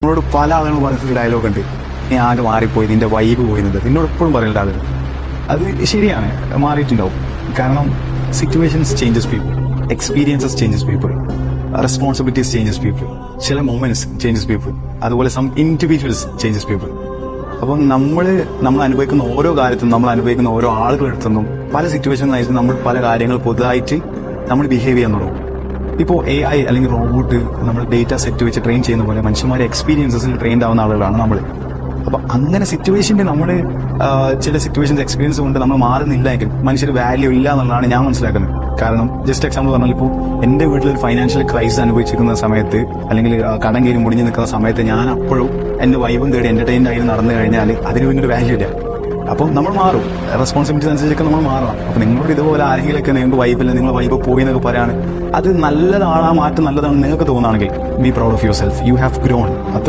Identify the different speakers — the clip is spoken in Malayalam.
Speaker 1: നമ്മളോട് പല ആളുകളും പറയുന്ന ഡയലോഗ് ഉണ്ട്, നീ ആകെ മാറിപ്പോയി, നിന്റെ വൈബ് പോയിരുന്നത് എന്നോട് എപ്പോഴും പറയുന്ന ആളുകൾ. അത് ശരിയാണ്, മാറിയിട്ടുണ്ടാവും. കാരണം situations changes people, experiences changes people, responsibilities changes people, ചില മൊമെന്റ്സ് ചേഞ്ചസ് പീപ്പിൾ, അതുപോലെ സം ഇൻഡിവിജ്വൽസ് ചേഞ്ചസ് പീപ്പിൾ. അപ്പം നമ്മൾ അനുഭവിക്കുന്ന ഓരോ കാര്യത്തും, നമ്മൾ അനുഭവിക്കുന്ന ഓരോ ആളുകളെടുത്തുനിന്നും പല സിറ്റുവേഷനിലായിട്ട് നമ്മൾ പല കാര്യങ്ങൾ പുതുതായിട്ട് നമ്മൾ ബിഹേവ് ചെയ്യാൻ തുടങ്ങും. ഇപ്പോൾ AI അല്ലെങ്കിൽ റോബോട്ട് നമ്മൾ ഡേറ്റ സെറ്റ് വെച്ച് ട്രെയിൻ ചെയ്യുന്ന പോലെ മനുഷ്യന്മാരെ എക്സ്പീരിയൻസസിൽ ട്രെയിൻഡ് ആവുന്ന ആളുകളാണ് നമ്മൾ. അപ്പൊ അങ്ങനെ സിറ്റുവേഷന്റെ നമ്മൾ ചില സിറ്റുവേഷൻസ് എക്സ്പീരിയൻസ് കൊണ്ട് നമ്മൾ മാറുന്നില്ല എങ്കിൽ മനുഷ്യർ വാല്യൂ ഇല്ല എന്നുള്ളതാണ് ഞാൻ മനസ്സിലാക്കുന്നത്. കാരണം ജസ്റ്റ് എക്സാമ്പിൾ പറഞ്ഞാൽ, ഇപ്പോൾ എന്റെ വീട്ടിലൊരു ഫൈനാൻഷ്യൽ ക്രൈസിസ് അനുഭവിച്ചിരിക്കുന്ന സമയത്ത്, അല്ലെങ്കിൽ കടം കയറി മുടിഞ്ഞു നിൽക്കുന്ന സമയത്ത് ഞാൻ അപ്പോഴും എന്റെ വൈബും തേടി എന്റർടൈൻഡ് ആയി നടന്നു കഴിഞ്ഞാൽ അതിന് പിന്നൊരു വാല്യൂ ഇല്ല. അപ്പം നമ്മൾ മാറും, റെസ്പോൺസിബിലിറ്റി അനുസരിച്ചൊക്കെ നമ്മൾ മാറണം. അപ്പൊ നിങ്ങളോട് ഇതുപോലെ ആരെങ്കിലൊക്കെ നിങ്ങൾക്ക് വൈബില്ല, നിങ്ങൾ വൈബ് പോയി എന്നൊക്കെ പറയാണ്, അത് നല്ലതാണ്, ആ മാറ്റം നല്ലതാണ് നിങ്ങൾക്ക് തോന്നുകയാണെങ്കിൽ be proud of your self, you have grown. അത്ര